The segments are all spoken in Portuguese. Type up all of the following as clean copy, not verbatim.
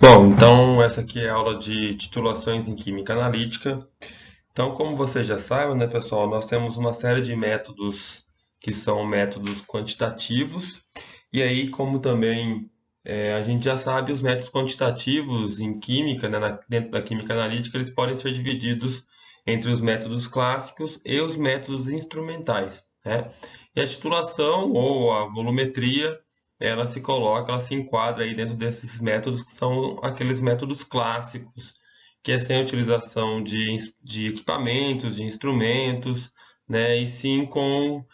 Bom, então essa aqui é a aula de titulações em química analítica. Então, como você já sabe, né, pessoal, nós temos uma série de métodos que são métodos quantitativos. E aí, como também a gente já sabe, os métodos quantitativos em química, né, dentro da química analítica, eles podem ser divididos entre os métodos clássicos e os métodos instrumentais, né? E a titulação ou a volumetria ela se coloca, ela se enquadra aí dentro desses métodos que são aqueles métodos clássicos, que é sem a utilização de equipamentos, de instrumentos, né, e sim com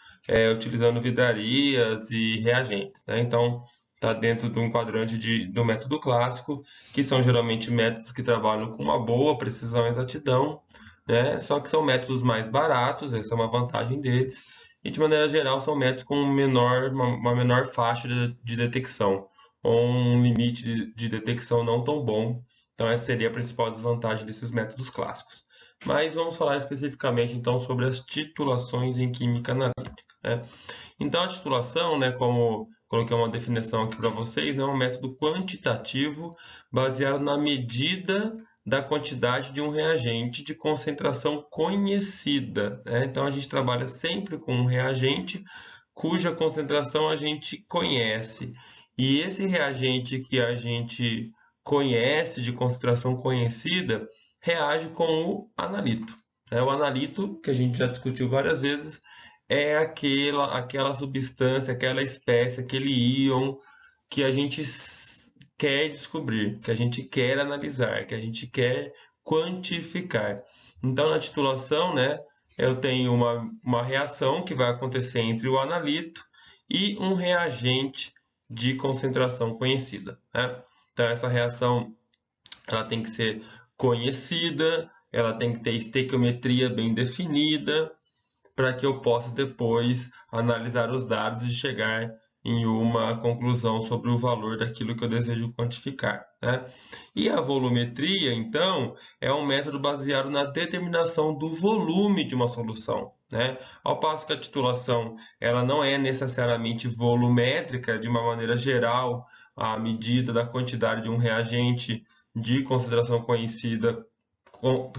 utilizando vidrarias e reagentes, né? Então, está dentro do enquadrante do método clássico, que são geralmente métodos que trabalham com uma boa precisão e exatidão, né? Só que são métodos mais baratos, essa é uma vantagem deles, e de maneira geral são métodos com uma menor faixa de detecção, ou um limite de detecção não tão bom. Então essa seria a principal desvantagem desses métodos clássicos. Mas vamos falar especificamente então sobre as titulações em química analítica, né? Então a titulação, né, como coloquei uma definição aqui para vocês, né, é um método quantitativo baseado na medida da quantidade de um reagente de concentração conhecida, né? Então a gente trabalha sempre com um reagente cuja concentração a gente conhece. E esse reagente que a gente conhece, de concentração conhecida, reage com o analito. O analito, que a gente já discutiu várias vezes, é aquela substância, aquela espécie, aquele íon que a gente quer descobrir, que a gente quer analisar, que a gente quer quantificar. Então, na titulação, né, eu tenho uma reação que vai acontecer entre o analito e um reagente de concentração conhecida, né? Então, essa reação ela tem que ser conhecida, ela tem que ter estequiometria bem definida, para que eu possa depois analisar os dados e chegar em uma conclusão sobre o valor daquilo que eu desejo quantificar, né? E a volumetria, então, é um método baseado na determinação do volume de uma solução, né? Ao passo que a titulação, ela não é necessariamente volumétrica, de uma maneira geral, a medida da quantidade de um reagente de concentração conhecida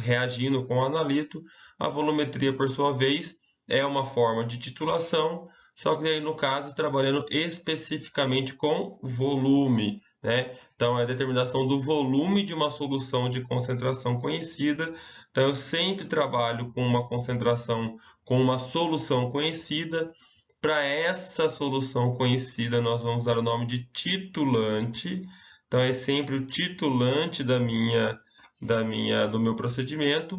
reagindo com o analito. A volumetria, por sua vez, é uma forma de titulação, só que aí no caso trabalhando especificamente com volume, né? Então é a determinação do volume de uma solução de concentração conhecida. Então eu sempre trabalho com uma concentração, com uma solução conhecida. Para essa solução conhecida, nós vamos usar o nome de titulante. Então é sempre o titulante do meu procedimento,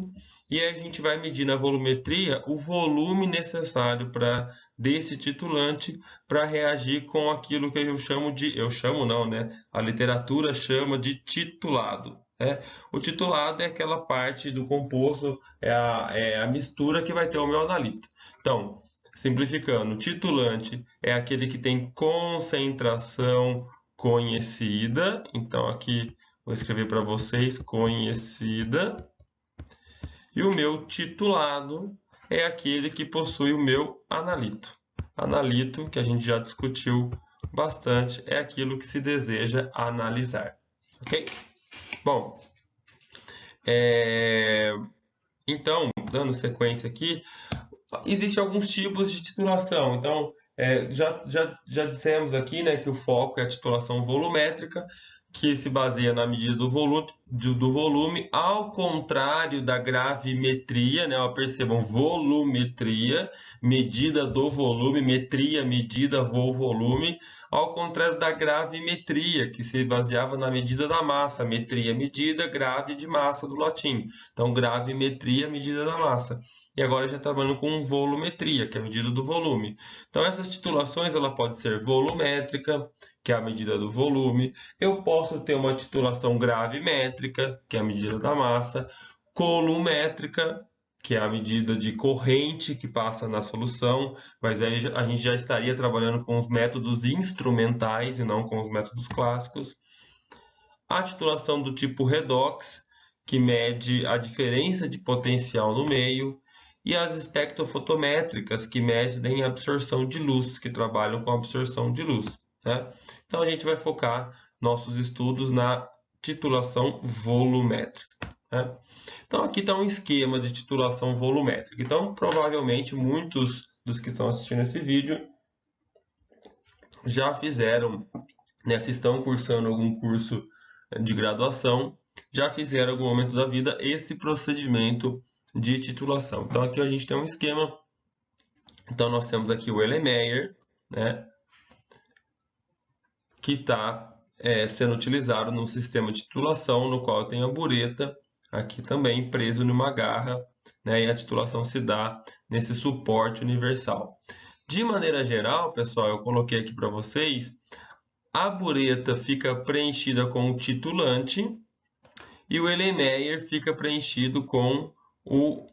e aí a gente vai medir na volumetria o volume necessário para desse titulante para reagir com aquilo que eu chamo não, né? A literatura chama de titulado, né? O titulado é aquela parte do composto, é a mistura que vai ter o meu analito. Então, simplificando, o titulante é aquele que tem concentração conhecida. Então aqui vou escrever para vocês conhecida. E o meu titulado é aquele que possui o meu analito. Analito, que a gente já discutiu bastante, é aquilo que se deseja analisar. Ok? Bom, é... então, dando sequência aqui, existem alguns tipos de titulação. Então, já dissemos aqui, né, que o foco é a titulação volumétrica, que se baseia na medida do volume, ao contrário da gravimetria, né? Percebam, volumetria, medida do volume, metria, medida do volume, ao contrário da gravimetria, que se baseava na medida da massa, metria, medida, grave de massa do latim. Então, gravimetria, medida da massa. E agora já trabalhando com volumetria, que é a medida do volume. Então, essas titulações ela pode ser volumétrica, que é a medida do volume. Eu posso ter uma titulação gravimétrica, que é a medida da massa. Columétrica, que é a medida de corrente que passa na solução, mas aí a gente já estaria trabalhando com os métodos instrumentais e não com os métodos clássicos. A titulação do tipo redox, que mede a diferença de potencial no meio, e as espectrofotométricas, que medem a absorção de luz, que trabalham com a absorção de luz, né? Então a gente vai focar nossos estudos na titulação volumétrica, né? Então, aqui está um esquema de titulação volumétrica. Então, provavelmente, muitos dos que estão assistindo esse vídeo já fizeram, né, se estão cursando algum curso de graduação, já fizeram em algum momento da vida esse procedimento de titulação. Então, aqui a gente tem um esquema. Então, nós temos aqui o Erlenmeyer, né, que está sendo utilizado no sistema de titulação, no qual eu tenho a bureta aqui também preso numa garra, né, e a titulação se dá nesse suporte universal. De maneira geral, pessoal, eu coloquei aqui para vocês, a bureta fica preenchida com o titulante e o Erlenmeyer fica preenchido com o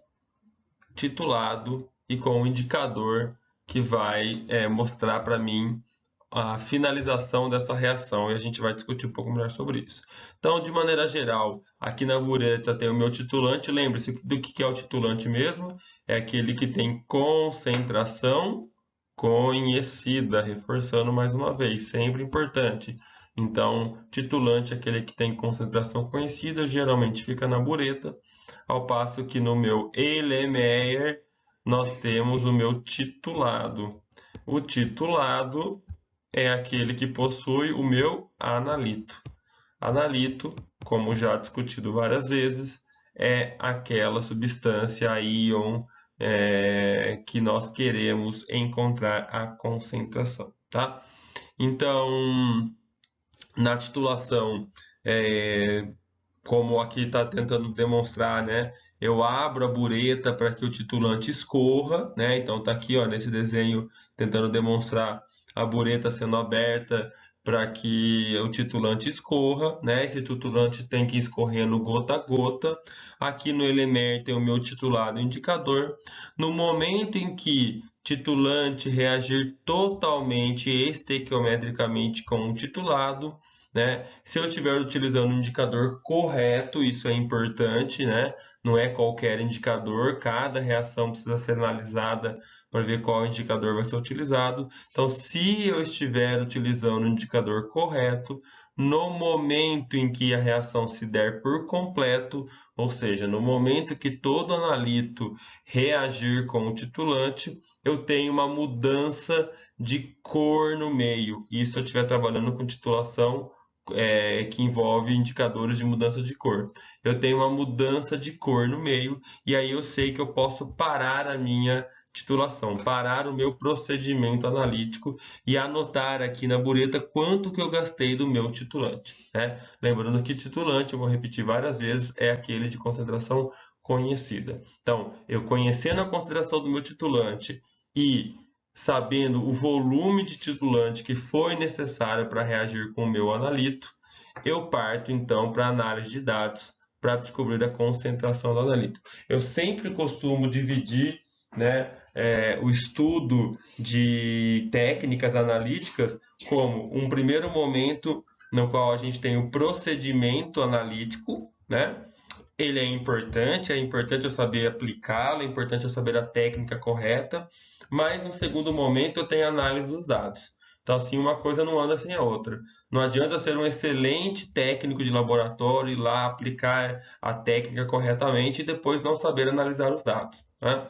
titulado e com o indicador que vai mostrar para mim a finalização dessa reação, e a gente vai discutir um pouco melhor sobre isso. Então, de maneira geral, aqui na bureta tem o meu titulante. Lembre-se do que é o titulante mesmo, é aquele que tem concentração conhecida, reforçando mais uma vez, sempre importante. Então, titulante é aquele que tem concentração conhecida, geralmente fica na bureta, ao passo que no meu Erlenmeyer nós temos o meu titulado. O titulado é aquele que possui o meu analito. Analito, como já discutido várias vezes, é aquela substância íon que nós queremos encontrar a concentração, tá? Então, na titulação, como aqui está tentando demonstrar, né? Eu abro a bureta para que o titulante escorra, né? Então tá aqui, ó, nesse desenho tentando demonstrar a bureta sendo aberta para que o titulante escorra, né? Esse titulante tem que ir escorrendo gota a gota. Aqui no Erlenmeyer tem o meu titulado indicador. No momento em que titulante reagir totalmente estequiometricamente com o titulado, né? Se eu estiver utilizando o indicador correto, isso é importante, né? Não é qualquer indicador, cada reação precisa ser analisada para ver qual indicador vai ser utilizado. Então, se eu estiver utilizando o indicador correto, no momento em que a reação se der por completo, ou seja, no momento que todo analito reagir com o titulante, eu tenho uma mudança de cor no meio. E se eu estiver trabalhando com titulação que envolve indicadores de mudança de cor. Eu tenho uma mudança de cor no meio e aí eu sei que eu posso parar a minha titulação, parar o meu procedimento analítico e anotar aqui na bureta quanto que eu gastei do meu titulante, né? Lembrando que titulante, eu vou repetir várias vezes, é aquele de concentração conhecida. Então, eu conhecendo a concentração do meu titulante e sabendo o volume de titulante que foi necessário para reagir com o meu analito, eu parto então para a análise de dados para descobrir a concentração do analito. Eu sempre costumo dividir, né, o estudo de técnicas analíticas como um primeiro momento no qual a gente tem o procedimento analítico, né? Ele é importante eu saber aplicá-lo, é importante eu saber a técnica correta, mas no segundo momento eu tenho a análise dos dados. Então, assim, uma coisa não anda sem a outra. Não adianta ser um excelente técnico de laboratório e ir lá aplicar a técnica corretamente e depois não saber analisar os dados, né?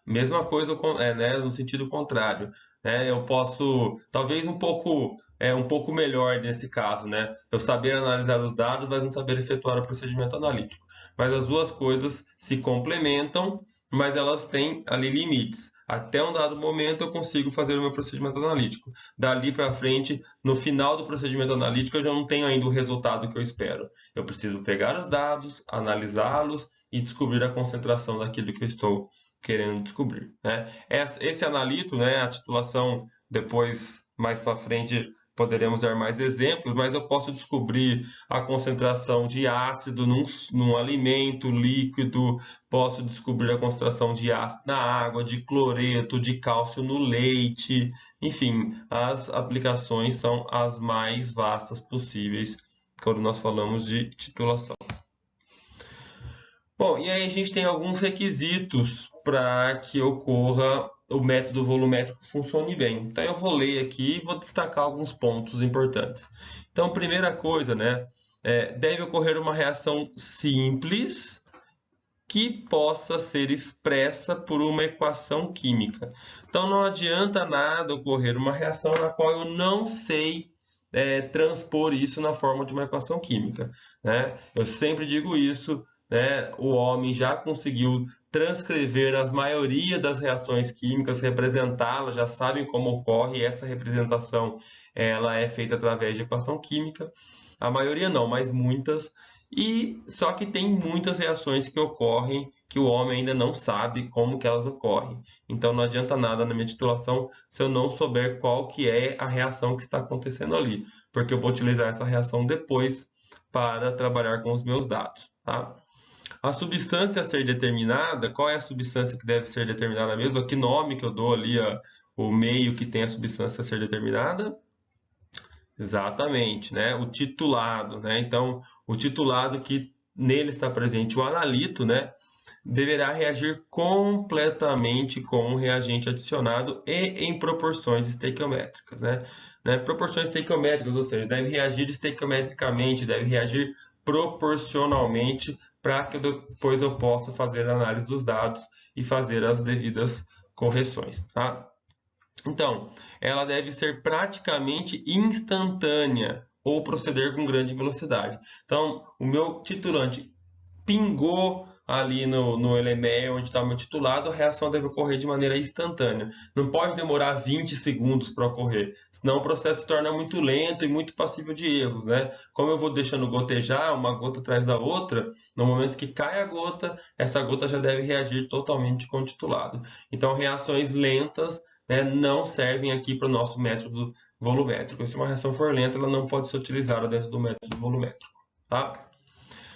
Mesma coisa, né, no sentido contrário, né? Eu posso, talvez um pouco melhor nesse caso, né? Eu saber analisar os dados, mas não saber efetuar o procedimento analítico. Mas as duas coisas se complementam, mas elas têm ali limites. Até um dado momento eu consigo fazer o meu procedimento analítico. Dali para frente, no final do procedimento analítico, eu já não tenho ainda o resultado que eu espero. Eu preciso pegar os dados, analisá-los e descobrir a concentração daquilo que eu estou querendo descobrir, né? Esse analito, né, a titulação, depois, mais para frente, poderemos dar mais exemplos, mas eu posso descobrir a concentração de ácido num alimento líquido, posso descobrir a concentração de ácido na água, de cloreto, de cálcio no leite, enfim, as aplicações são as mais vastas possíveis quando nós falamos de titulação. Bom, e aí a gente tem alguns requisitos para que ocorra o método volumétrico funcione bem. Então eu vou ler aqui e vou destacar alguns pontos importantes. Então, primeira coisa, né, deve ocorrer uma reação simples que possa ser expressa por uma equação química. Então não adianta nada ocorrer uma reação na qual eu não sei transpor isso na forma de uma equação química, né? Eu sempre digo isso, né? O homem já conseguiu transcrever a maioria das reações químicas, representá-las, já sabem como ocorre, e essa representação ela é feita através de equação química. A maioria não, mas muitas. E só que tem muitas reações que ocorrem que o homem ainda não sabe como que elas ocorrem. Então não adianta nada na minha titulação se eu não souber qual que é a reação que está acontecendo ali, porque eu vou utilizar essa reação depois para trabalhar com os meus dados, tá? A substância a ser determinada, qual é a substância que deve ser determinada mesmo? Que nome que eu dou ali, o meio que tem a substância a ser determinada? Exatamente, né? O titulado, né? Então, o titulado que nele está presente o analito, né? Deverá reagir completamente com um reagente adicionado e em proporções estequiométricas, né? Proporções estequiométricas, ou seja, deve reagir estequiometricamente, deve reagir proporcionalmente para que depois eu possa fazer a análise dos dados e fazer as devidas correções, tá? Então, ela deve ser praticamente instantânea ou proceder com grande velocidade. Então, o meu titulante pingou ali no LME, onde está o meu titulado, a reação deve ocorrer de maneira instantânea. Não pode demorar 20 segundos para ocorrer, senão o processo se torna muito lento e muito passível de erros, né? Como eu vou deixando gotejar, uma gota atrás da outra, no momento que cai a gota, essa gota já deve reagir totalmente com o titulado. Então, reações lentas, né, não servem aqui para o nosso método volumétrico. Se uma reação for lenta, ela não pode ser utilizada dentro do método volumétrico, tá?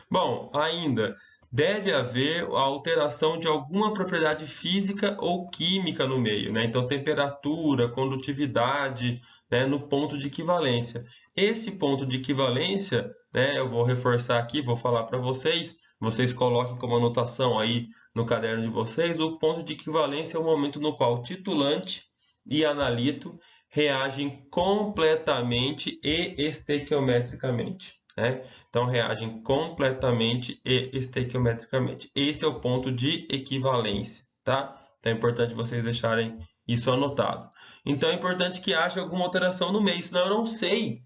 Bom, ainda deve haver a alteração de alguma propriedade física ou química no meio, né? Então, temperatura, condutividade, né, no ponto de equivalência. Esse ponto de equivalência, né, eu vou reforçar aqui, vou falar para vocês, vocês coloquem como anotação aí no caderno de vocês, o ponto de equivalência é o momento no qual titulante e analito reagem completamente e estequiometricamente, né? Então, reagem completamente e estequiometricamente. Esse é o ponto de equivalência, tá? Então, é importante vocês deixarem isso anotado. Então, é importante que haja alguma alteração no meio, senão eu não sei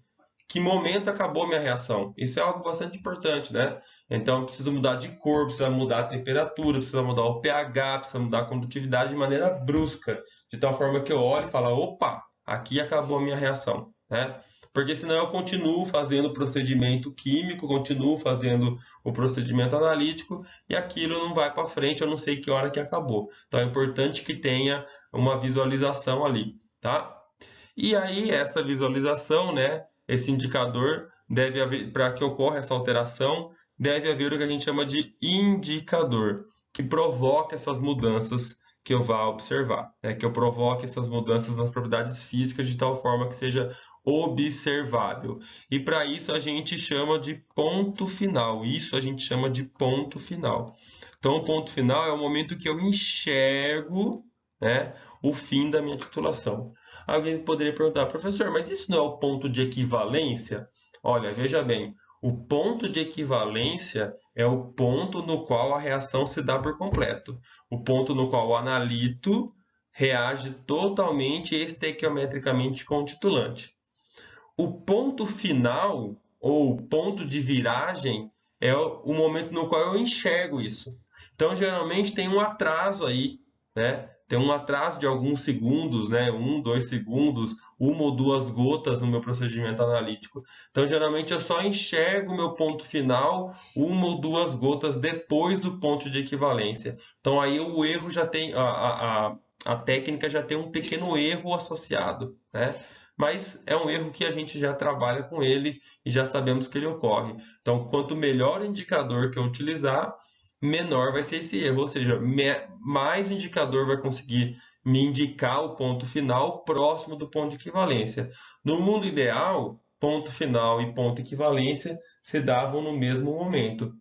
que momento acabou minha reação. Isso é algo bastante importante, né? Então, eu preciso mudar de cor, precisa mudar a temperatura, precisa mudar o pH, precisa mudar a condutividade de maneira brusca, de tal forma que eu olho e falo, opa, aqui acabou a minha reação, né? Porque senão eu continuo fazendo o procedimento químico, continuo fazendo o procedimento analítico e aquilo não vai para frente, eu não sei que hora que acabou. Então é importante que tenha uma visualização ali, tá? E aí essa visualização, né, esse indicador deve haver, para que ocorra essa alteração, deve haver o que a gente chama de indicador, que provoca essas mudanças que eu vá observar, né? Que eu provoque essas mudanças nas propriedades físicas de tal forma que seja observável. E para isso a gente chama de ponto final. Isso a gente chama de ponto final. Então, o ponto final é o momento que eu enxergo, né, o fim da minha titulação. Alguém poderia perguntar, professor, mas isso não é o ponto de equivalência? Olha, veja bem, o ponto de equivalência é o ponto no qual a reação se dá por completo. O ponto no qual o analito reage totalmente estequiometricamente com o titulante. O ponto final, ou ponto de viragem, é o momento no qual eu enxergo isso. Então, geralmente tem um atraso aí, né? Tem um atraso de alguns segundos, né? 1, 2 segundos, 1 ou 2 gotas no meu procedimento analítico. Então, geralmente eu só enxergo o meu ponto final 1 ou 2 gotas depois do ponto de equivalência. Então, aí o erro já tem, a técnica já tem um pequeno erro associado, né? Mas é um erro que a gente já trabalha com ele e já sabemos que ele ocorre. Então, quanto melhor o indicador que eu utilizar, menor vai ser esse erro, ou seja, mais o indicador vai conseguir me indicar o ponto final próximo do ponto de equivalência. No mundo ideal, ponto final e ponto de equivalência se davam no mesmo momento,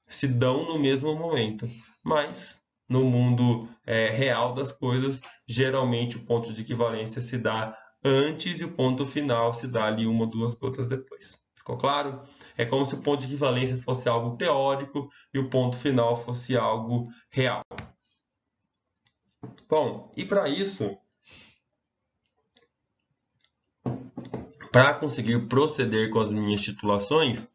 se dão no mesmo momento, mas no mundo real das coisas, geralmente o ponto de equivalência se dá antes e o ponto final se dá ali uma ou duas gotas depois. Ficou claro? É como se o ponto de equivalência fosse algo teórico e o ponto final fosse algo real. Bom, e para isso, para conseguir proceder com as minhas titulações,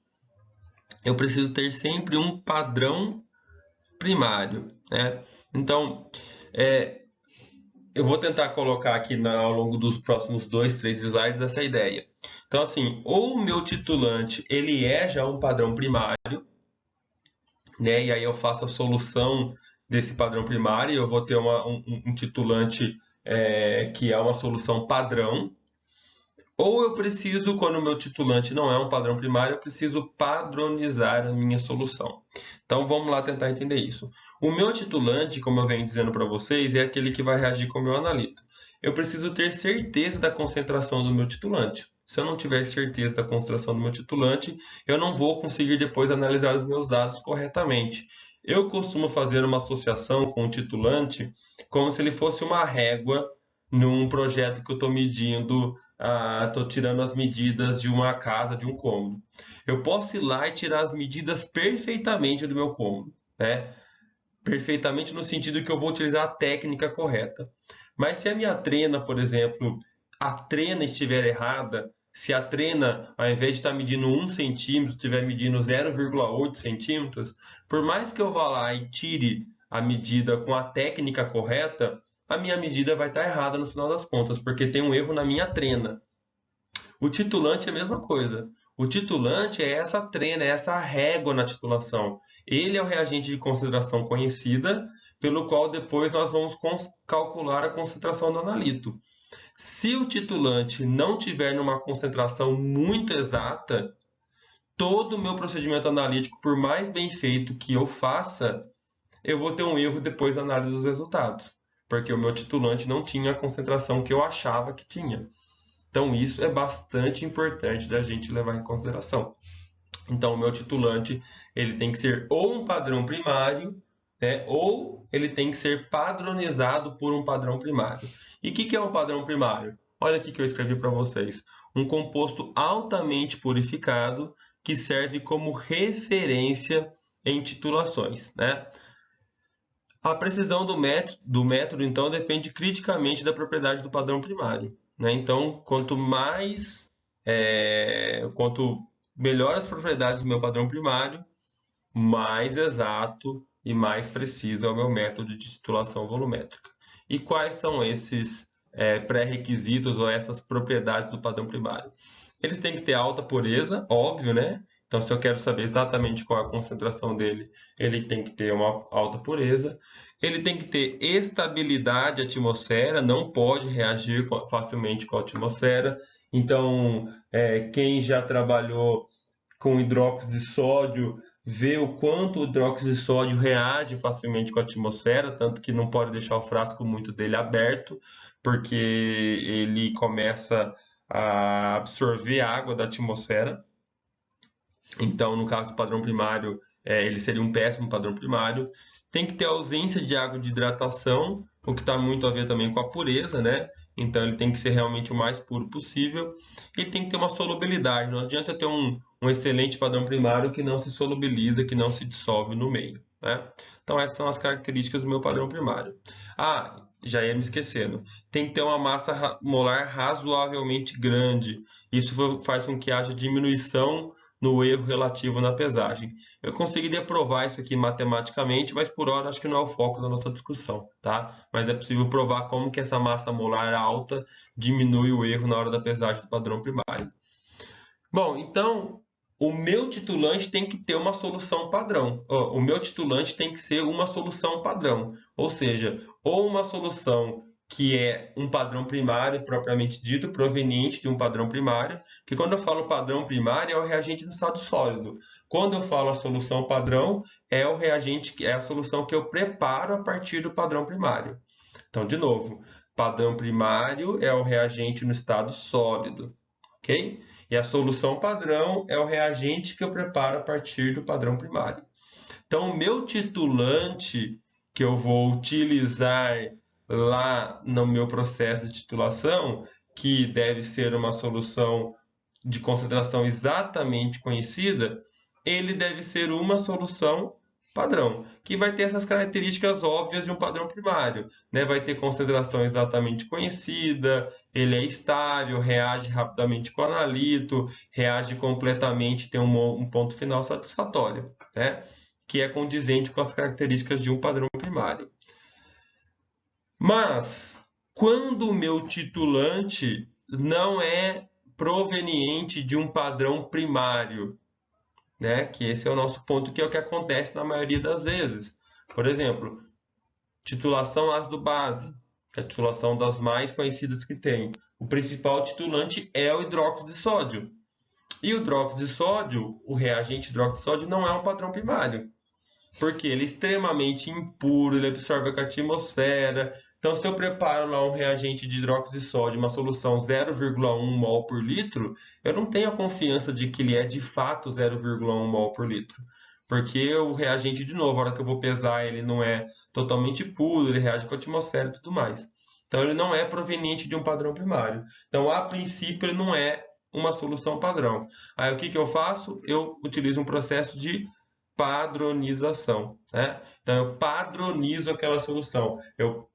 eu preciso ter sempre um padrão primário, né? Então, eu vou tentar colocar aqui ao longo dos próximos 2, 3 slides essa ideia. Então, assim, ou o meu titulante ele é já um padrão primário, né? E aí eu faço a solução desse padrão primário, e eu vou ter um titulante que é uma solução padrão. Ou eu preciso, quando o meu titulante não é um padrão primário, eu preciso padronizar a minha solução. Então vamos lá tentar entender isso. O meu titulante, como eu venho dizendo para vocês, é aquele que vai reagir com o meu analito. Eu preciso ter certeza da concentração do meu titulante. Se eu não tiver certeza da concentração do meu titulante, eu não vou conseguir depois analisar os meus dados corretamente. Eu costumo fazer uma associação com o titulante como se ele fosse uma régua num projeto que eu estou medindo, estou tirando as medidas de uma casa, de um cômodo. Eu posso ir lá e tirar as medidas perfeitamente do meu cômodo, né? Perfeitamente no sentido que eu vou utilizar a técnica correta. Mas se a minha trena, por exemplo, a trena estiver errada, se a trena, ao invés de estar medindo 1 centímetro, estiver medindo 0,8 centímetros, por mais que eu vá lá e tire a medida com a técnica correta, a minha medida vai estar errada no final das contas, porque tem um erro na minha trena. O titulante é a mesma coisa. O titulante é essa trena, é essa régua na titulação. Ele é o reagente de concentração conhecida, pelo qual depois nós vamos calcular a concentração do analito. Se o titulante não tiver numa concentração muito exata, todo o meu procedimento analítico, por mais bem feito que eu faça, eu vou ter um erro depois da análise dos resultados, porque o meu titulante não tinha a concentração que eu achava que tinha. Então, isso é bastante importante da gente levar em consideração. Então, o meu titulante ele tem que ser ou um padrão primário, né, ou ele tem que ser padronizado por um padrão primário. E o que é um padrão primário? Olha aqui que eu escrevi para vocês. Um composto altamente purificado que serve como referência em titulações, né? A precisão do método, então, depende criticamente da propriedade do padrão primário, né? Então, quanto melhor as propriedades do meu padrão primário, mais exato e mais preciso é o meu método de titulação volumétrica. E quais são esses pré-requisitos ou essas propriedades do padrão primário? Eles têm que ter alta pureza, óbvio, né? Então, se eu quero saber exatamente qual é a concentração dele, ele tem que ter uma alta pureza. Ele tem que ter estabilidade atmosfera, não pode reagir facilmente com a atmosfera. Então, quem já trabalhou com hidróxido de sódio vê o quanto o hidróxido de sódio reage facilmente com a atmosfera, tanto que não pode deixar o frasco muito dele aberto, porque ele começa a absorver a água da atmosfera. Então, no caso do padrão primário, ele seria um péssimo padrão primário. Tem que ter ausência de água de hidratação, o que está muito a ver também com a pureza, né? Então, ele tem que ser realmente o mais puro possível. Ele tem que ter uma solubilidade. Não adianta ter um excelente padrão primário que não se solubiliza, que não se dissolve no meio, né? Então, essas são as características do meu padrão primário. Ah, já ia me esquecendo. Tem que ter uma massa molar razoavelmente grande. Isso faz com que haja diminuição no erro relativo na pesagem. Eu conseguiria provar isso aqui matematicamente, mas por hora acho que não é o foco da nossa discussão, tá? Mas é possível provar como que essa massa molar alta diminui o erro na hora da pesagem do padrão primário. Bom, então o meu titulante tem que ter uma solução padrão. O meu titulante tem que ser uma solução padrão, ou seja, ou uma solução que é um padrão primário propriamente dito, proveniente de um padrão primário, que quando eu falo padrão primário é o reagente no estado sólido. Quando eu falo a solução padrão, é o reagente, é a solução que eu preparo a partir do padrão primário. Então, de novo, padrão primário é o reagente no estado sólido, ok? E a solução padrão é o reagente que eu preparo a partir do padrão primário. Então, o meu titulante que eu vou utilizar lá no meu processo de titulação, que deve ser uma solução de concentração exatamente conhecida, ele deve ser uma solução padrão, que vai ter essas características óbvias de um padrão primário, né? Vai ter concentração exatamente conhecida, ele é estável, reage rapidamente com o analito, reage completamente, tem um ponto final satisfatório, né? Que é condizente com as características de um padrão primário. Mas, quando o meu titulante não é proveniente de um padrão primário, né? Que esse é o nosso ponto, que é o que acontece na maioria das vezes. Por exemplo, titulação ácido-base, que é a titulação das mais conhecidas que tem. O principal titulante é o hidróxido de sódio. E o hidróxido de sódio, o reagente hidróxido de sódio, não é um padrão primário, porque ele é extremamente impuro, ele absorve com a atmosfera. Então, se eu preparo lá um reagente de hidróxido de sódio, uma solução 0,1 mol por litro, eu não tenho a confiança de que ele é de fato 0,1 mol por litro. Porque o reagente, de novo, a hora que eu vou pesar, ele não é totalmente puro, ele reage com a atmosfera e tudo mais. Então, ele não é proveniente de um padrão primário. Então, a princípio, ele não é uma solução padrão. Aí, o que eu faço? Eu utilizo um processo de padronização, né? Então eu padronizo aquela solução. Eu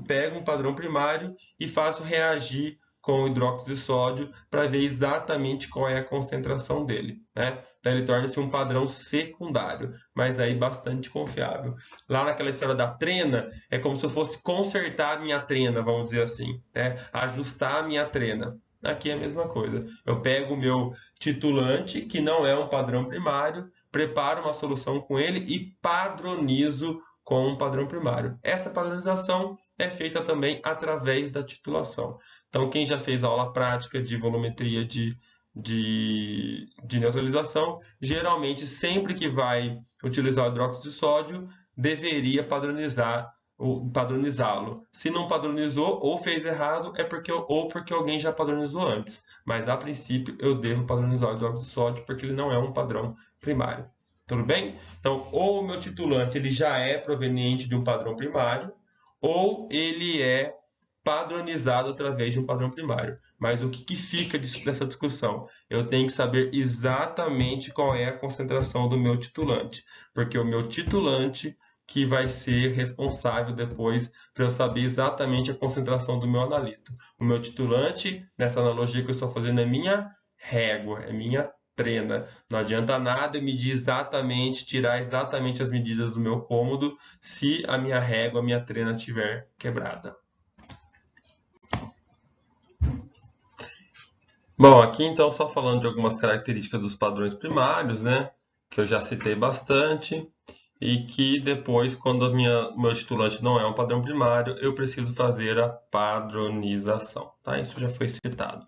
pego um padrão primário e faço reagir com o hidróxido de sódio para ver exatamente qual é a concentração dele, né? Então ele torna-se um padrão secundário, mas aí bastante confiável. Lá naquela história da trena, é como se eu fosse consertar a minha trena, vamos dizer assim, né? Ajustar a minha trena. Aqui é a mesma coisa. Eu pego o meu titulante, que não é um padrão primário, preparo uma solução com ele e padronizo com um padrão primário. Essa padronização é feita também através da titulação. Então, quem já fez aula prática de volumetria de neutralização, geralmente, sempre que vai utilizar o hidróxido de sódio, deveria padronizá-lo. Se não padronizou ou fez errado, é porque alguém já padronizou antes. Mas a princípio eu devo padronizar o hidróxido de sódio porque ele não é um padrão primário. Tudo bem? Então, ou o meu titulante ele já é proveniente de um padrão primário, ou ele é padronizado através de um padrão primário. Mas o que fica dessa discussão? Eu tenho que saber exatamente qual é a concentração do meu titulante, porque o meu titulante que vai ser responsável depois para eu saber exatamente a concentração do meu analito. O meu titulante, nessa analogia que eu estou fazendo, é minha régua, é minha trena. Não adianta nada eu medir exatamente, tirar exatamente as medidas do meu cômodo se a minha régua, a minha trena estiver quebrada. Bom, aqui então só falando de algumas características dos padrões primários, né? Que eu já citei bastante e que depois, quando meu titulante não é um padrão primário, eu preciso fazer a padronização, tá? Isso já foi citado.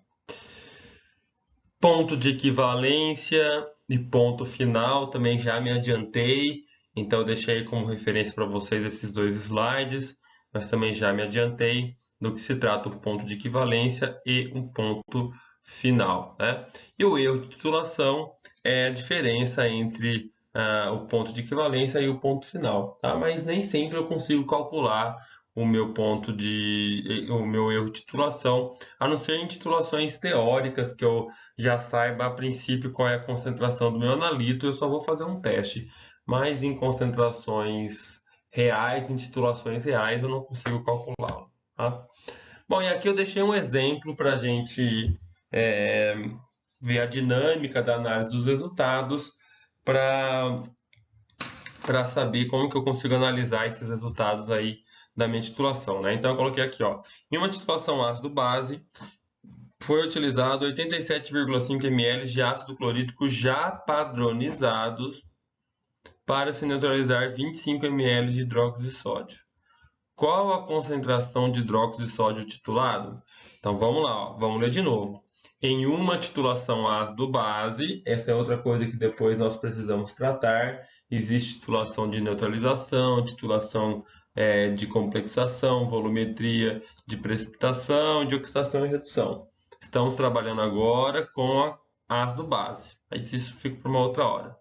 Ponto de equivalência e ponto final também já me adiantei, então eu deixei como referência para vocês esses dois slides, mas também já me adiantei do que se trata o ponto de equivalência e um ponto final, né? E o erro de titulação é a diferença entre o ponto de equivalência e o ponto final, tá? Mas nem sempre eu consigo calcular o meu erro de titulação, a não ser em titulações teóricas que eu já saiba a princípio qual é a concentração do meu analito, eu só vou fazer um teste. Mas em concentrações reais, em titulações reais, eu não consigo calculá-lo, tá? Bom, e aqui eu deixei um exemplo para a gente ver a dinâmica da análise dos resultados para saber como que eu consigo analisar esses resultados aí da minha titulação, né? Então eu coloquei aqui, ó, em uma titulação ácido-base, foi utilizado 87,5 ml de ácido clorídrico já padronizados para se neutralizar 25 ml de hidróxido de sódio. Qual a concentração de hidróxido de sódio titulado? Então vamos lá, ó, vamos ler de novo. Em uma titulação ácido-base, essa é outra coisa que depois nós precisamos tratar. Existe titulação de neutralização, titulação de complexação, volumetria de precipitação, de oxidação e redução. Estamos trabalhando agora com a ácido-base. Mas isso fica para uma outra hora.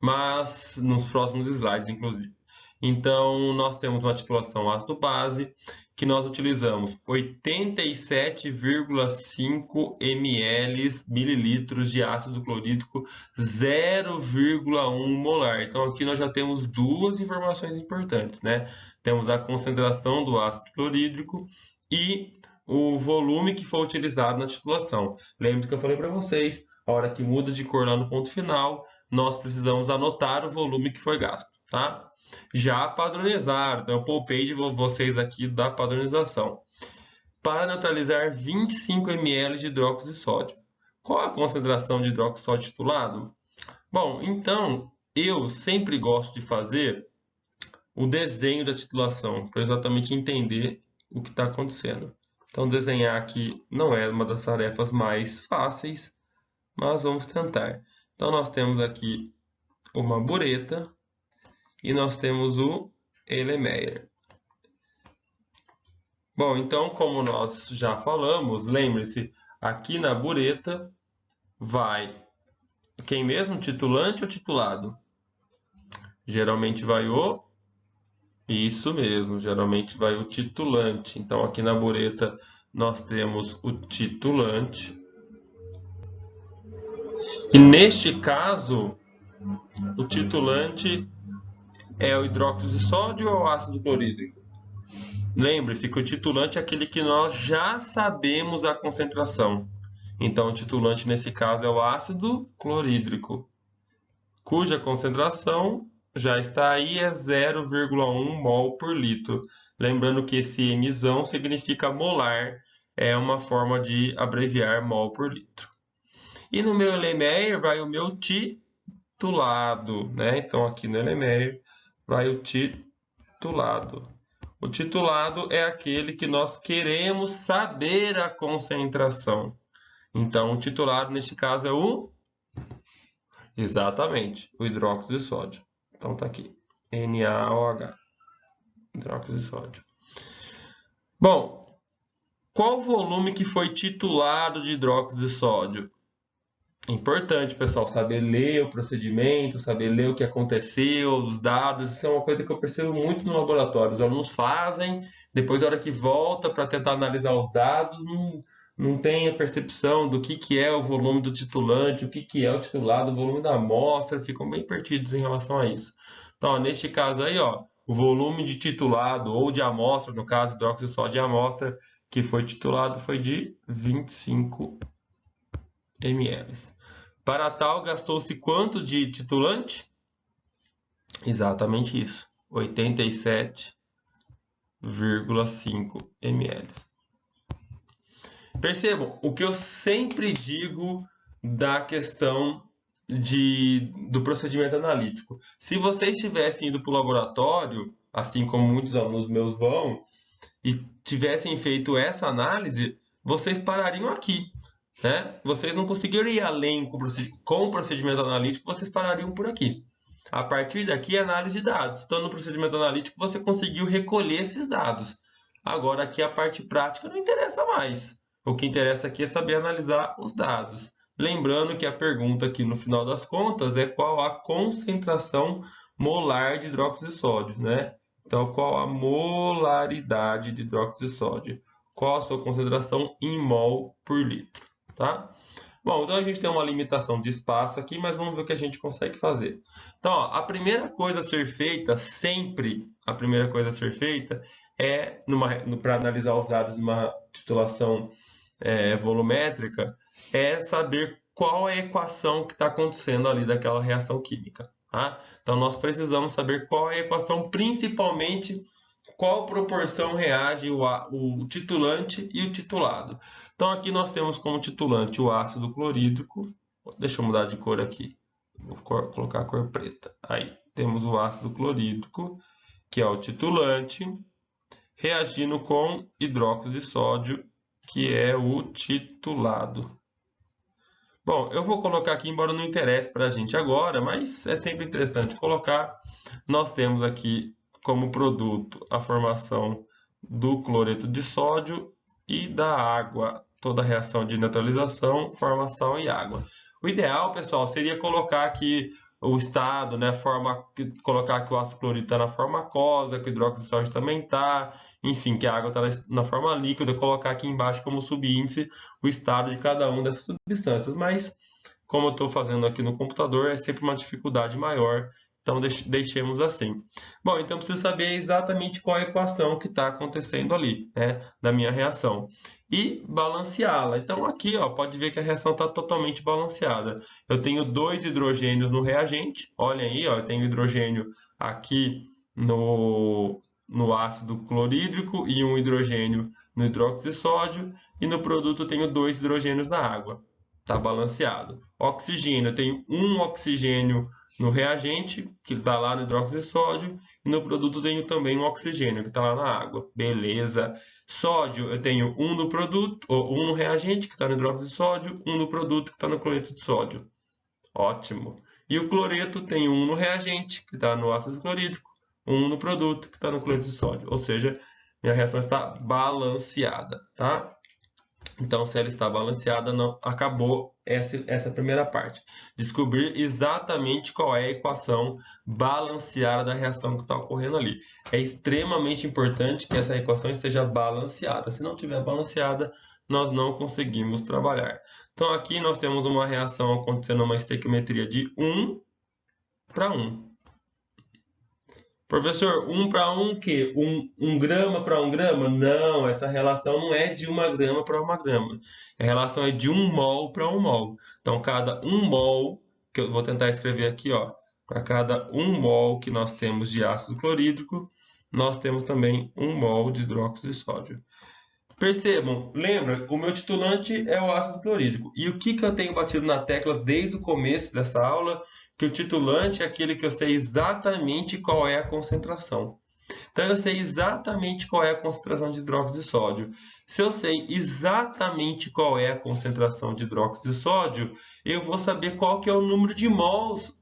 Mas nos próximos slides, inclusive. Então, nós temos uma titulação ácido-base que nós utilizamos 87,5 mililitros de ácido clorídrico 0,1 molar. Então, aqui nós já temos duas informações importantes, né? Temos a concentração do ácido clorídrico e o volume que foi utilizado na titulação. Lembra que eu falei para vocês, a hora que muda de cor lá no ponto final, nós precisamos anotar o volume que foi gasto, tá? Já padronizado, então eu poupei de vocês aqui da padronização. Para neutralizar 25 ml de hidróxido de sódio. Qual a concentração de hidróxido de sódio titulado? Bom, então eu sempre gosto de fazer o desenho da titulação, para exatamente entender o que está acontecendo. Então, desenhar aqui não é uma das tarefas mais fáceis, mas vamos tentar. Então, nós temos aqui uma bureta e nós temos o Erlenmeyer. Bom, então, como nós já falamos, lembre-se, aqui na bureta vai quem mesmo? Titulante ou titulado? Geralmente vai o... Isso mesmo, geralmente vai o titulante. Então, aqui na bureta nós temos o titulante. E neste caso, o titulante é o hidróxido de sódio ou o ácido clorídrico? Lembre-se que o titulante é aquele que nós já sabemos a concentração. Então, o titulante nesse caso é o ácido clorídrico, cuja concentração já está aí, é 0,1 mol por litro. Lembrando que esse mzão significa molar, é uma forma de abreviar mol por litro. E no meu Erlenmeyer vai o meu titulado, né? Então, aqui no Erlenmeyer vai o titulado. O titulado é aquele que nós queremos saber a concentração. Então, o titulado, neste caso, é o... Exatamente, o hidróxido de sódio. Então, tá aqui, NaOH, hidróxido de sódio. Bom, qual o volume que foi titulado de hidróxido de sódio? Importante, pessoal, saber ler o procedimento, saber ler o que aconteceu, os dados. Isso é uma coisa que eu percebo muito no laboratório. Os alunos fazem, depois, na hora que volta para tentar analisar os dados, não tem a percepção do que é o volume do titulante, o que é o titulado, o volume da amostra, ficam bem perdidos em relação a isso. Então, ó, neste caso aí, ó, o volume de titulado ou de amostra, no caso, hidróxido de sódio de amostra, que foi titulado foi de 25 ml. Para tal, gastou-se quanto de titulante? Exatamente isso, 87,5 ml. Percebam, o que eu sempre digo da questão do procedimento analítico. Se vocês tivessem ido para o laboratório, assim como muitos alunos meus vão, e tivessem feito essa análise, vocês parariam aqui, né? Vocês não conseguiriam ir além com o procedimento analítico, vocês parariam por aqui. A partir daqui, análise de dados. Então, no procedimento analítico, você conseguiu recolher esses dados. Agora, aqui a parte prática não interessa mais. O que interessa aqui é saber analisar os dados. Lembrando que a pergunta aqui no final das contas é qual a concentração molar de hidróxido de sódio, né? Então, qual a molaridade de hidróxido de sódio? Qual a sua concentração em mol por litro, tá? Bom, então a gente tem uma limitação de espaço aqui, mas vamos ver o que a gente consegue fazer. Então, ó, a primeira coisa a ser feita, sempre a primeira coisa a ser feita é, para analisar os dados numa titulação volumétrica, é saber qual é a equação que está acontecendo ali daquela reação química. Tá? Então, nós precisamos saber qual é a equação, principalmente qual proporção reage o titulante e o titulado. Então, aqui nós temos como titulante o ácido clorídrico. Deixa eu mudar de cor aqui. Vou colocar a cor preta. Aí, temos o ácido clorídrico, que é o titulante, reagindo com hidróxido de sódio, que é o titulado. Bom, eu vou colocar aqui, embora não interesse para a gente agora, mas é sempre interessante colocar. Nós temos aqui como produto a formação do cloreto de sódio e da água. Toda a reação de neutralização, formação e água. O ideal, pessoal, seria colocar aqui o estado, né, colocar que o ácido clorídrico está na forma aquosa, que o hidróxido de sódio também está, enfim, que a água está na forma líquida, colocar aqui embaixo como subíndice o estado de cada uma dessas substâncias. Mas, como eu estou fazendo aqui no computador, é sempre uma dificuldade maior, então deixemos assim. Bom, então eu preciso saber exatamente qual é a equação que está acontecendo ali, né, da minha reação. E balanceá-la. Então aqui, ó, pode ver que a reação está totalmente balanceada. Eu tenho 2 hidrogênios no reagente. Olhem aí, ó, eu tenho hidrogênio aqui no ácido clorídrico e um hidrogênio no hidróxido de sódio. E no produto eu tenho 2 hidrogênios na água. Está balanceado. Oxigênio, eu tenho um oxigênio no reagente, que está lá no hidróxido de sódio, e no produto eu tenho também um oxigênio, que está lá na água. Beleza. Sódio, eu tenho um no produto, ou um no reagente, que está no hidróxido de sódio, um no produto, que está no cloreto de sódio. Ótimo. E o cloreto tem um no reagente, que está no ácido clorídrico, um no produto, que está no cloreto de sódio. Ou seja, minha reação está balanceada, tá? Então, se ela está balanceada, não, acabou essa primeira parte. Descobrir exatamente qual é a equação balanceada da reação que está ocorrendo ali. É extremamente importante que essa equação esteja balanceada. Se não estiver balanceada, nós não conseguimos trabalhar. Então, aqui nós temos uma reação acontecendo uma estequiometria de 1 para 1. Professor, 1 para 1 o quê? 1 grama para 1 grama? Não, essa relação não é de 1 grama para 1 grama. A relação é de 1 mol para 1 mol. Então, cada 1 mol, que eu vou tentar escrever aqui, ó, para cada 1 mol que nós temos de ácido clorídrico, nós temos também 1 mol de hidróxido de sódio. Percebam, lembra, o meu titulante é o ácido clorídrico. E o que eu tenho batido na tecla desde o começo dessa aula? Que o titulante é aquele que eu sei exatamente qual é a concentração. Então, eu sei exatamente qual é a concentração de hidróxido de sódio. Se eu sei exatamente qual é a concentração de hidróxido de sódio, eu vou saber qual que é o número de mols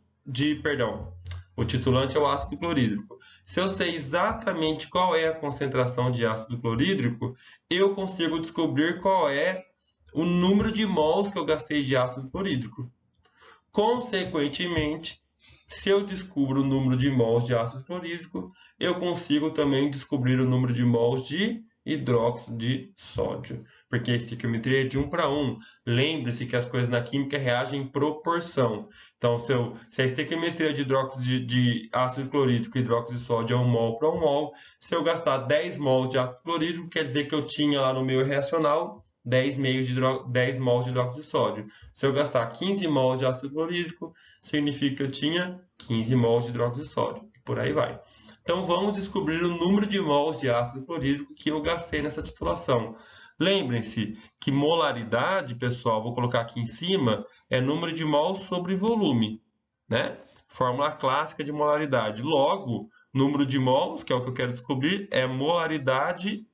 o titulante é o ácido clorídrico. Se eu sei exatamente qual é a concentração de ácido clorídrico, eu consigo descobrir qual é o número de mols que eu gastei de ácido clorídrico. Consequentemente, se eu descubro o número de mols de ácido clorídrico, eu consigo também descobrir o número de mols de hidróxido de sódio, porque a estequiometria é de 1 para 1. Lembre-se que as coisas na química reagem em proporção. Então, se a estequiometria de hidróxido de ácido clorídrico e hidróxido de sódio é 1 mol para 1 mol, se eu gastar 10 mols de ácido clorídrico, quer dizer que eu tinha lá no meu reacional 10 mols de hidróxido de sódio. Se eu gastar 15 mols de ácido clorídrico, significa que eu tinha 15 mols de hidróxido de sódio. E por aí vai. Então, vamos descobrir o número de mols de ácido clorídrico que eu gastei nessa titulação. Lembrem-se que molaridade, pessoal, vou colocar aqui em cima, é número de mols sobre volume, né? Fórmula clássica de molaridade. Logo, número de mols, que é o que eu quero descobrir, é molaridade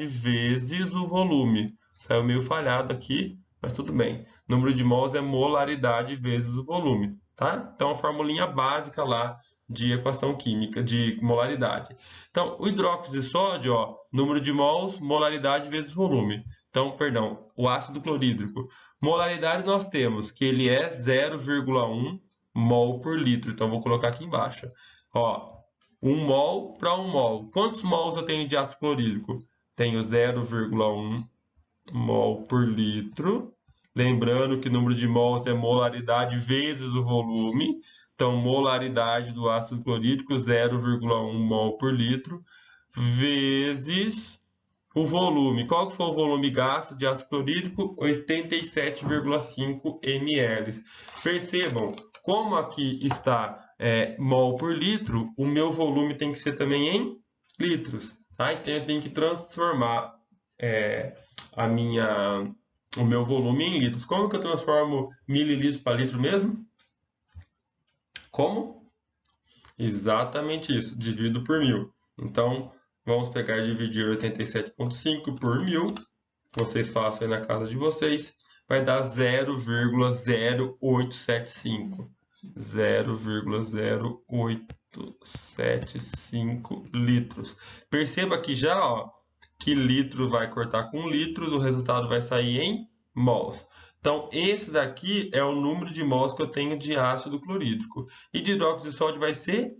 vezes o volume. Saiu meio falhado aqui, mas tudo bem. Número de mols é molaridade vezes o volume, tá? Então, a formulinha básica lá de equação química, de molaridade. Então, o hidróxido de sódio, ó, número de mols, molaridade vezes volume. Então, perdão, o ácido clorídrico. Molaridade nós temos que ele é 0,1 mol por litro. Então, vou colocar aqui embaixo. Ó, 1 mol para 1 mol. Quantos mols eu tenho de ácido clorídrico? Tenho 0,1 mol por litro. Lembrando que o número de mols é molaridade vezes o volume. Então, molaridade do ácido clorídrico, 0,1 mol por litro, vezes o volume. Qual que foi o volume gasto de ácido clorídrico? 87,5 ml. Percebam, como aqui está mol por litro, o meu volume tem que ser também em litros. Tá? Então, eu tenho que transformar o meu volume em litros. Como que eu transformo mililitros para litro mesmo? Como? Exatamente isso, divido por 1000. Então, vamos pegar e dividir 87,5 por 1000. Vocês façam aí na casa de vocês. Vai dar 0,0875. 0,0875 litros. Perceba que já, ó, que litro vai cortar com litros, o resultado vai sair em mols. Então, esse daqui é o número de mols que eu tenho de ácido clorídrico. E de hidróxido de sódio vai ser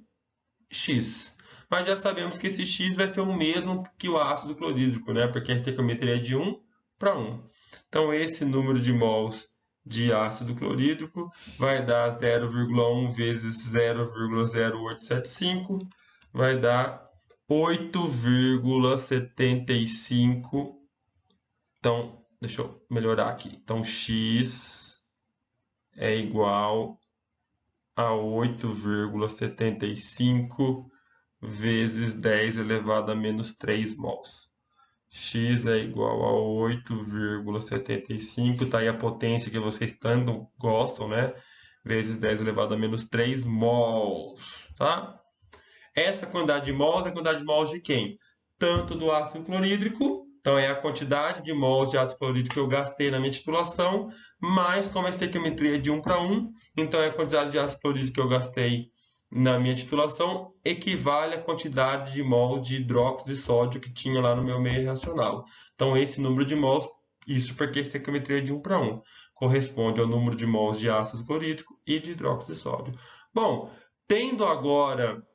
X. Mas já sabemos que esse X vai ser o mesmo que o ácido clorídrico, né? Porque a estequiometria é de 1 para 1. Então, esse número de mols de ácido clorídrico vai dar 0,1 vezes 0,0875, vai dar 8,75. Então, deixa eu melhorar aqui. Então, X é igual a 8,75 vezes 10 elevado a menos 3 mols. X é igual a 8,75, tá aí a potência que vocês tanto gostam, né? Vezes 10 elevado a menos 3 mols, tá? Essa quantidade de mols é a quantidade de mols de quem? Tanto do ácido clorídrico, então é a quantidade de mols de ácido clorídrico que eu gastei na minha titulação, mais como a estequiometria é de 1 para 1, então é a quantidade de ácido clorídrico que eu gastei na minha titulação equivale à quantidade de mols de hidróxido de sódio que tinha lá no meu meio reacional. Então esse número de mols, isso porque a estequiometria é de 1 para 1, corresponde ao número de mols de ácido clorídrico e de hidróxido de sódio. Bom, tendo agora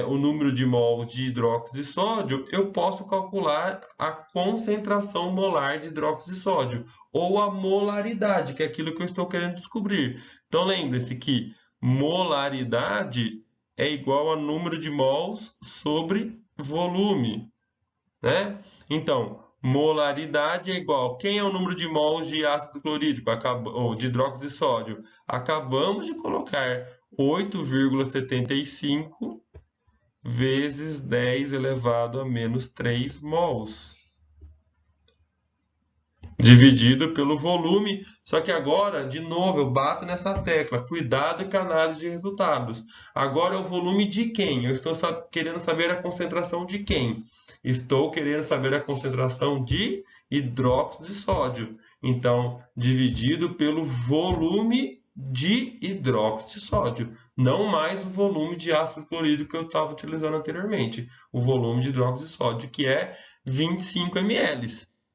o número de mols de hidróxido de sódio, eu posso calcular a concentração molar de hidróxido de sódio, ou a molaridade, que é aquilo que eu estou querendo descobrir. Então lembre-se que molaridade é igual a número de mols sobre volume, né? Então, molaridade é igual. Quem é o número de mols de ácido clorídrico ou de hidróxido de sódio? Acabamos de colocar 8,75 vezes 10 elevado a menos 3 mols. Dividido pelo volume. Só que agora, de novo, eu bato nessa tecla. Cuidado com a análise de resultados. Agora é o volume de quem? Eu estou querendo saber a concentração de quem? Estou querendo saber a concentração de hidróxido de sódio. Então, dividido pelo volume de hidróxido de sódio, não mais o volume de ácido clorídrico que eu estava utilizando anteriormente, o volume de hidróxido de sódio, que é 25 ml.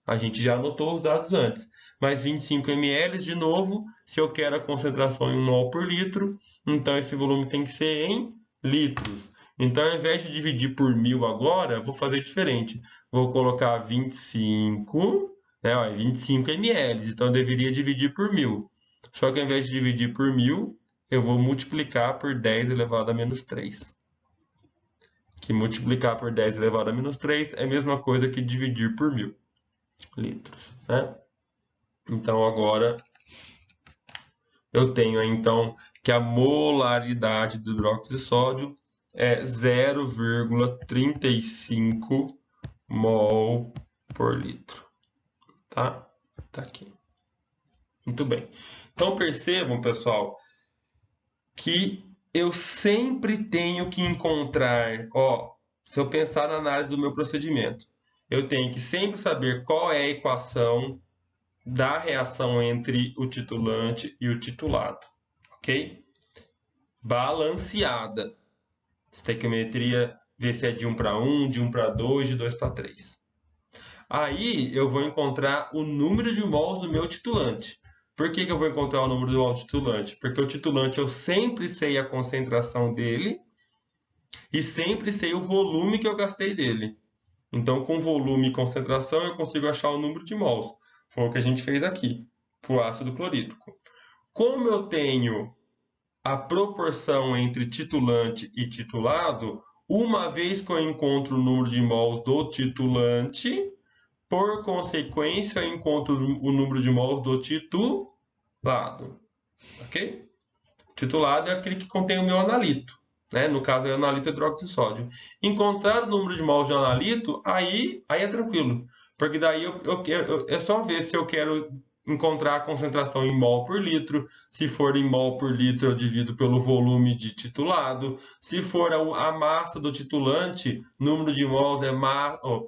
A gente já anotou os dados antes, mas 25 ml, de novo, se eu quero a concentração em mol por litro, então esse volume tem que ser em litros. Então, ao invés de dividir por 1000 agora, eu vou fazer diferente. Vou colocar 25, né, 25 ml, então eu deveria dividir por 1000. Só que ao invés de dividir por 1000, eu vou multiplicar por 10 elevado a menos 3. Que multiplicar por 10 elevado a menos 3 é a mesma coisa que dividir por 1000 litros, né? Então, agora eu tenho então que a molaridade do hidróxido de sódio é 0,35 mol por litro, tá? Tá aqui. Muito bem. Então, percebam, pessoal, que eu sempre tenho que encontrar, se eu pensar na análise do meu procedimento, eu tenho que sempre saber qual é a equação da reação entre o titulante e o titulado, ok? Balanceada. Estequiometria, ver se é de 1 para 1, de 1 para 2, de 2 para 3. Aí eu vou encontrar o número de mols do meu titulante. Por que eu vou encontrar o número de mols do titulante? Porque o titulante eu sempre sei a concentração dele e sempre sei o volume que eu gastei dele. Então, com volume e concentração, eu consigo achar o número de mols. Foi o que a gente fez aqui, para o ácido clorídrico. Como eu tenho a proporção entre titulante e titulado, uma vez que eu encontro o número de mols do titulante, por consequência, eu encontro o número de mols do titulado. Ok? Titulado é aquele que contém o meu analito. Né? No caso, é o analito hidróxido de sódio. Encontrar o número de mols de analito, aí é tranquilo. Porque daí é só ver se eu quero encontrar a concentração em mol por litro. Se for em mol por litro, eu divido pelo volume de titulado. Se for a massa do titulante, número de mols é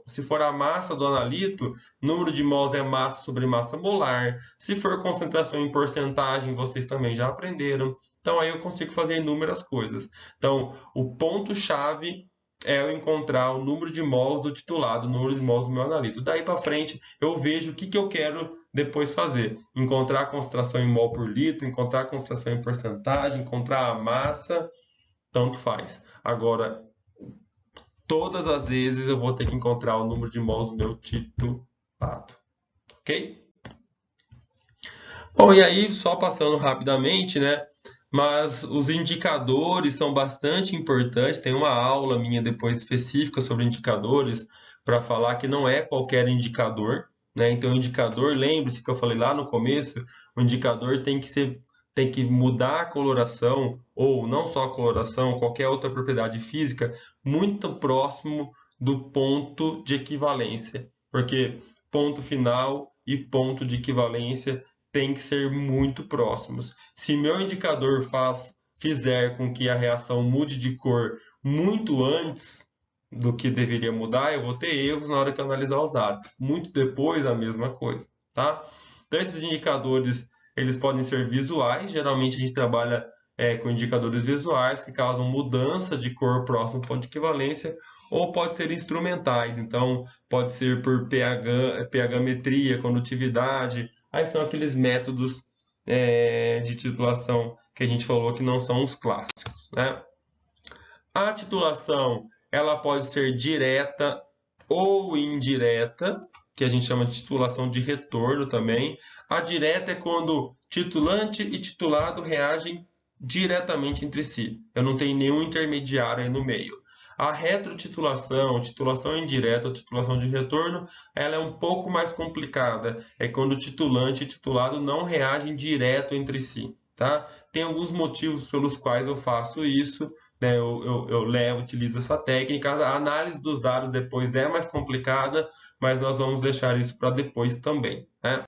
se for a massa do analito, número de mols é massa sobre massa molar. Se for concentração em porcentagem, vocês também já aprenderam. Então, aí eu consigo fazer inúmeras coisas. Então, o ponto-chave é eu encontrar o número de mols do titulado, o número de mols do meu analito. Daí para frente, eu vejo o que eu quero depois fazer. Encontrar a concentração em mol por litro, encontrar a concentração em porcentagem, encontrar a massa, tanto faz. Agora, todas as vezes eu vou ter que encontrar o número de mols do meu titulado. Ok? Bom, e aí, só passando rapidamente, né? Mas os indicadores são bastante importantes. Tem uma aula minha depois específica sobre indicadores para falar que não é qualquer indicador, né? Então, o indicador, lembre-se que eu falei lá no começo, o indicador tem que mudar a coloração, ou não só a coloração, qualquer outra propriedade física, muito próximo do ponto de equivalência. Porque ponto final e ponto de equivalência tem que ser muito próximos. Se meu indicador fizer com que a reação mude de cor muito antes do que deveria mudar, eu vou ter erros na hora que eu analisar os dados. Muito depois, a mesma coisa, tá? Então, esses indicadores, eles podem ser visuais. Geralmente, a gente trabalha com indicadores visuais que causam mudança de cor próximo ao ponto de equivalência, ou pode ser instrumentais. Então, pode ser por pH-metria, condutividade. Aí são aqueles métodos de titulação que a gente falou que não são os clássicos, né? A titulação, ela pode ser direta ou indireta, que a gente chama de titulação de retorno também. A direta é quando titulante e titulado reagem diretamente entre si. Eu não tenho nenhum intermediário aí no meio. A retrotitulação, titulação indireta ou titulação de retorno, ela é um pouco mais complicada. É quando o titulante e titulado não reagem direto entre si, tá? Tem alguns motivos pelos quais eu faço isso, né? Eu utilizo essa técnica. A análise dos dados depois é mais complicada, mas nós vamos deixar isso para depois também, né?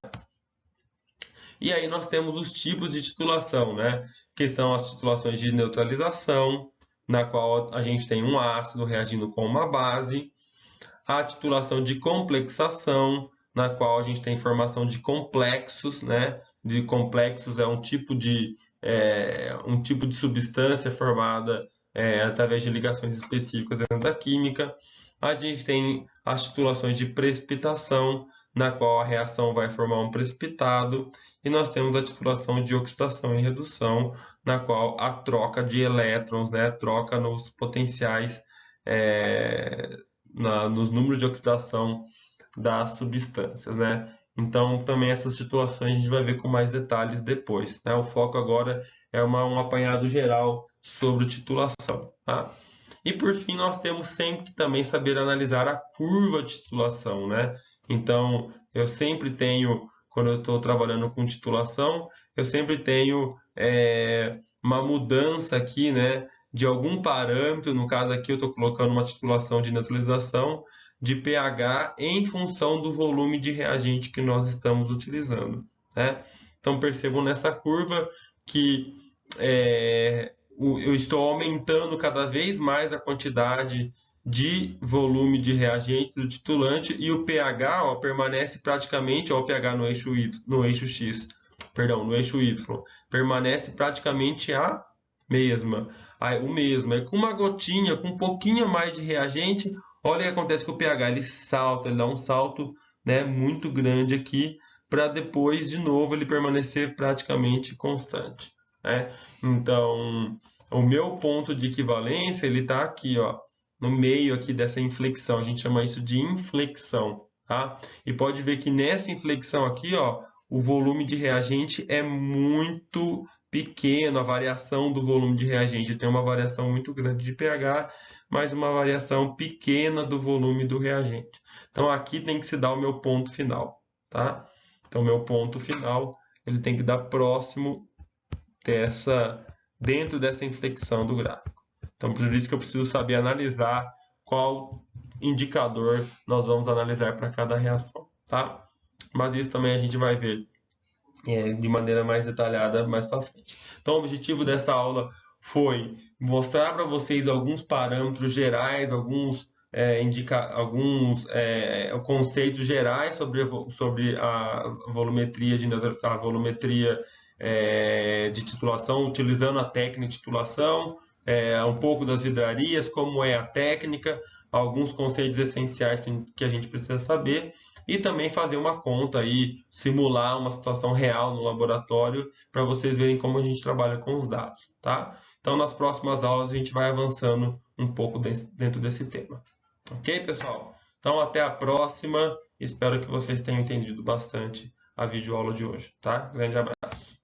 E aí nós temos os tipos de titulação, né? Que são as titulações de neutralização, na qual a gente tem um ácido reagindo com uma base. A titulação de complexação, na qual a gente tem formação de complexos, né? De complexos é um tipo de substância formada através de ligações específicas dentro da química. A gente tem as titulações de precipitação, na qual a reação vai formar um precipitado, e nós temos a titulação de oxidação e redução, na qual a troca de elétrons, né, troca nos potenciais, nos números de oxidação das substâncias, né? Então, também essas titulações a gente vai ver com mais detalhes depois, né? O foco agora é um apanhado geral sobre titulação, tá? E por fim, nós temos sempre que também saber analisar a curva de titulação, né? Então, eu sempre tenho, quando eu estou trabalhando com titulação, eu sempre tenho uma mudança aqui, né? De algum parâmetro, no caso aqui eu estou colocando uma titulação de neutralização, de pH em função do volume de reagente que nós estamos utilizando, né? Então, percebam nessa curva que eu estou aumentando cada vez mais a quantidade de volume de reagente do titulante e o pH permanece praticamente, o pH no eixo X, perdão, no eixo Y, permanece praticamente o mesmo. É com uma gotinha, com um pouquinho mais de reagente, olha o que acontece com o pH, ele dá um salto, né, muito grande aqui, para depois, de novo, ele permanecer praticamente constante, né? Então, o meu ponto de equivalência, ele está aqui, ó, no meio aqui dessa inflexão. A gente chama isso de inflexão, tá? E pode ver que nessa inflexão aqui, ó, o volume de reagente é muito pequeno, a variação do volume de reagente tem uma variação muito grande de pH, mas uma variação pequena do volume do reagente. Então, aqui tem que se dar o meu ponto final, tá? Então, o meu ponto final, ele tem que dar próximo dentro dessa inflexão do gráfico. Então, por isso que eu preciso saber analisar qual indicador nós vamos analisar para cada reação, tá? Mas isso também a gente vai ver de maneira mais detalhada mais para frente. Então, o objetivo dessa aula foi mostrar para vocês alguns parâmetros gerais, alguns conceitos gerais sobre a volumetria de titulação, utilizando a técnica de titulação, um pouco das vidrarias, como é a técnica, alguns conceitos essenciais que a gente precisa saber, e também fazer uma conta aí, simular uma situação real no laboratório, para vocês verem como a gente trabalha com os dados, tá? Então, nas próximas aulas, a gente vai avançando um pouco dentro desse tema. Ok, pessoal? Então, até a próxima. Espero que vocês tenham entendido bastante a videoaula de hoje, tá? Grande abraço.